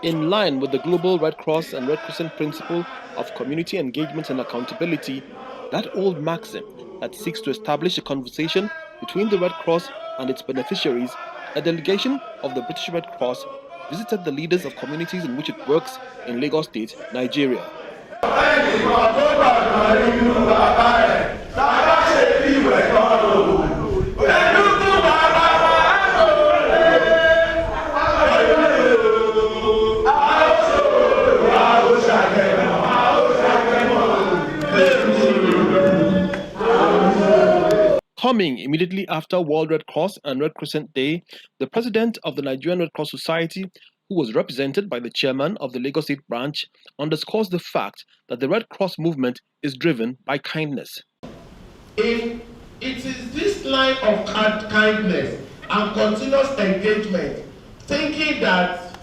In line with the Global Red Cross and Red Crescent principle of community engagement and accountability, that old maxim that seeks to establish a conversation between the Red Cross and its beneficiaries, a delegation of the British Red Cross visited the leaders of communities in which it works in Lagos State, Nigeria. Coming immediately after World Red Cross and Red Crescent Day, the president of the Nigerian Red Cross Society, who was represented by the chairman of the Lagos State branch, underscores the fact that the Red Cross movement is driven by kindness. If it is this line of kindness and continuous engagement, thinking that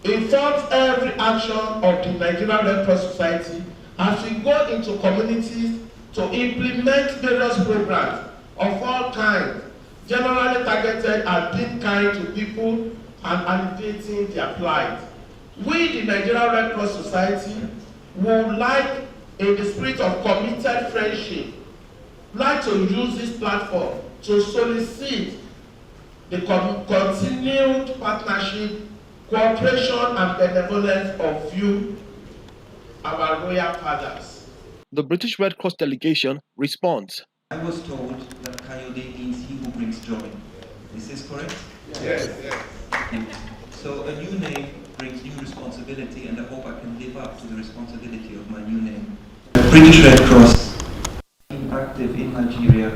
informs every action of the Nigerian Red Cross Society as we go into communities to implement various programs of all kinds, generally targeted at being kind to people and alleviating their plight. We, the Nigerian Red Cross Society, would like, in the spirit of committed friendship, like to use this platform to solicit the continued partnership, cooperation and benevolence of you, our royal fathers. The British Red Cross delegation responds. I was told that Kayode means he who brings joy. Is this correct? Yes. So a new name brings new responsibility, and I hope I can live up to the responsibility of my new name. The British Red Cross been active in Nigeria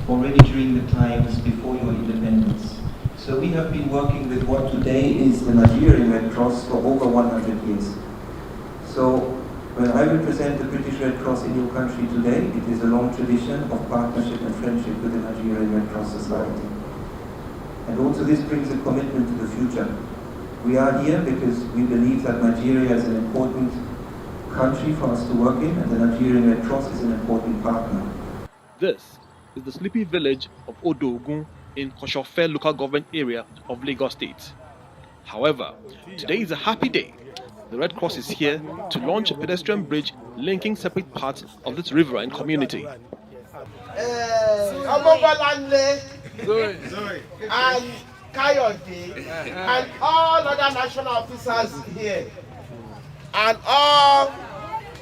already during the times before your independence. So we have been working with what today is the Nigerian Red Cross for over 100 years. So when I represent the British Red Cross in your country today, it is a long tradition of partnership and friendship with the Nigerian Red Cross Society. And also this brings a commitment to the future. We are here because we believe that Nigeria is an important country for us to work in, and the Nigerian Red Cross is an important partner. This is the sleepy village of Odo Ogun in Koshofe local government area of Lagos State. However, today is a happy day. The Red Cross is here to launch a pedestrian bridge linking separate parts of this riverine community. And Kayode and all other national officers here and all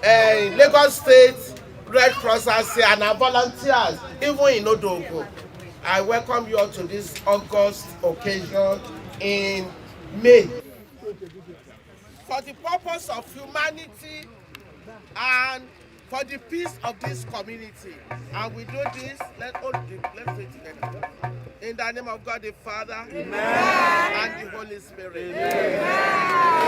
Lagos State Red Crossers here and our volunteers, even in Odo Ogun. I welcome you all to this August occasion in May. For the purpose of humanity and for the peace of this community. And we do this, let's do it together. In the name of God the Father, Amen, and the Holy Spirit. Amen.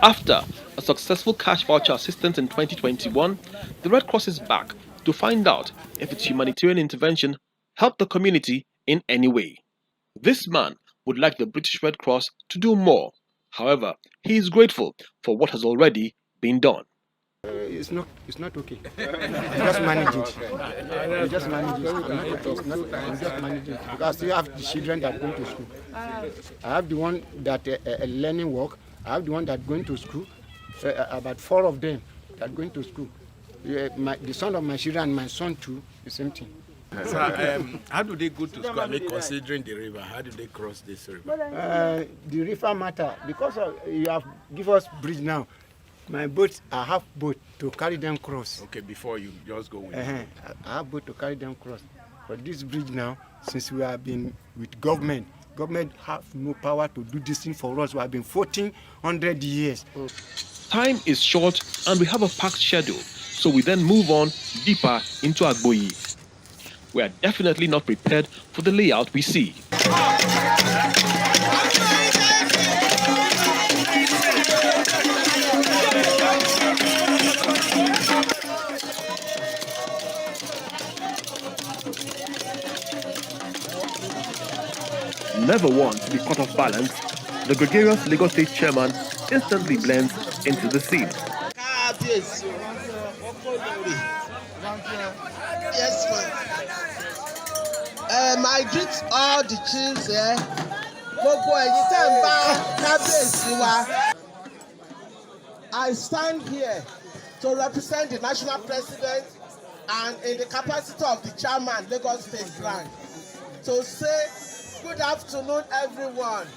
After a successful cash voucher assistance in 2021, the Red Cross is back to find out if its humanitarian intervention helped the community in any way. This man would like the British Red Cross to do more. However, he is grateful for what has already been done. It's not okay. Just manage it. Just manage it. I'm just managing it. Because you have the children that are going to school. I have the one that learning work. I have the one that going to school. About 4 of them that are going to school. The son of my children and my son too, the same thing. So, how do they go to school? I mean, considering the river, how do they cross this river? The river matter because you have give us bridge now. My boat, I have boat to carry them cross. Okay, before you just go with I have boat to carry them cross. But this bridge now, since we have been with government have no power to do this thing for us. We have been 1400 years. Time is short and we have a packed schedule, so we then move on deeper into Agboyi. We are definitely not prepared for the layout we see. Never one to be caught off balance, the gregarious Lagos State chairman instantly blends into the scene. Yes, ma'am. I greet all the chiefs here. I stand here to represent the national president and in the capacity of the chairman, Lagos State Branch, to say good afternoon, everyone.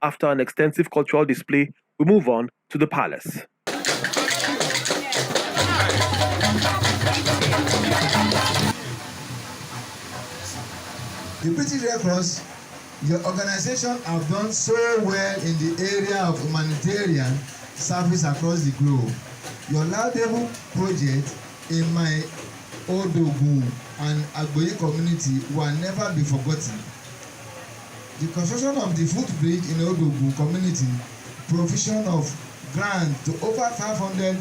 After an extensive cultural display, we move on to the palace. The British Red Cross, your organization have done so well in the area of humanitarian service across the globe. Your laudable project in my Odo Ogun and Agboyi community will never be forgotten. The construction of the footbridge in Odo Ogun community, provision of grant to over 500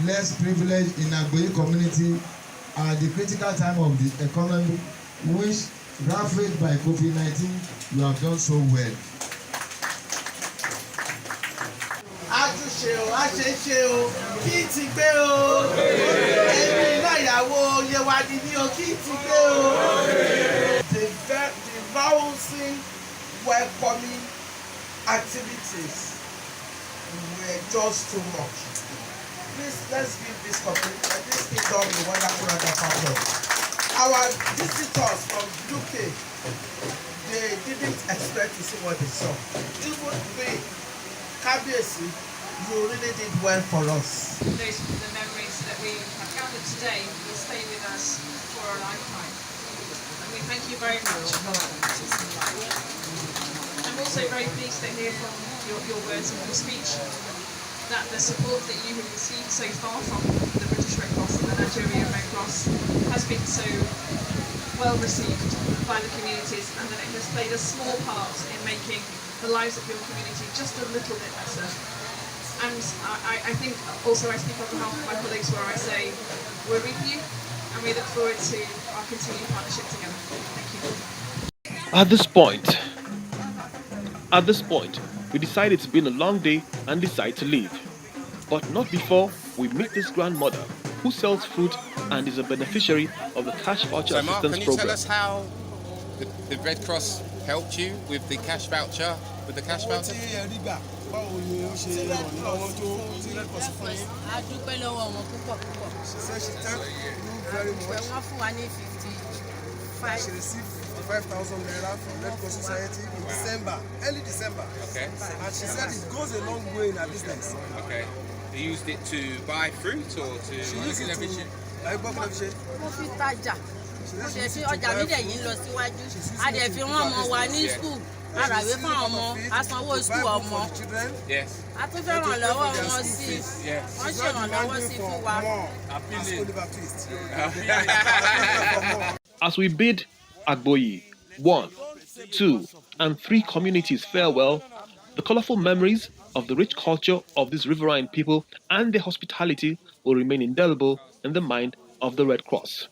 less privileged in Agboyi community at the critical time of the economy, which ravaged by COVID-19, you have done so well. Àtúnṣe o, àṣeṣe o, kí ti gbé o. Èmi náà ìyàwó Yewadi ní o, kí ti gbé o. The rousing, welcoming activities were just too much. Please, let's give this kingdom a wonderful round of applause. Our visitors from UK, they didn't expect to see what they saw. Even we, Kabiyesi, you really did well for us. Those the memories that we have gathered today will stay with us for a lifetime. And we thank you very much for that. I'm also very pleased to hear from your words and your speech that the support that you have received so far from the British Red Cross and the Nigerian Red Cross has been so well received by the communities, and that it has played a small part in making the lives of your community just a little bit better. And I think also I speak on behalf of my colleagues where I say we're with you and we look forward to our continued partnership together. Thank you. At this point, we decide it's been a long day and decide to leave. But not before we meet this grandmother who sells fruit and is a beneficiary of the Cash Voucher So Mark, Assistance can you Program. tell us how the Red Cross helped you with the cash voucher? With the cash voucher? She received 55,000 naira from Red Cross Society in December, early December. Okay. And she said it goes a long way in her business. Okay. You used it to buy fruit or to... She used it to... Like Bob Levishe. Mo dẹ̀ fi ọjà mi dẹ̀ yìí lọ síwájú, a dẹ̀ fi rán ọmọ wa ní skul, a ràwé fún ọmọ, a sanwó skul ọmọ, a tún fẹ́ ràn lọ́wọ́ wọn sí, wọ́n ṣe ràn lọ́wọ́ sí fún wa. As we bid Agboyi 1, 2, and 3 communities farewell, the colorful memories of the rich culture of these riverine people and their hospitality will remain indelible in the mind of the Red Cross.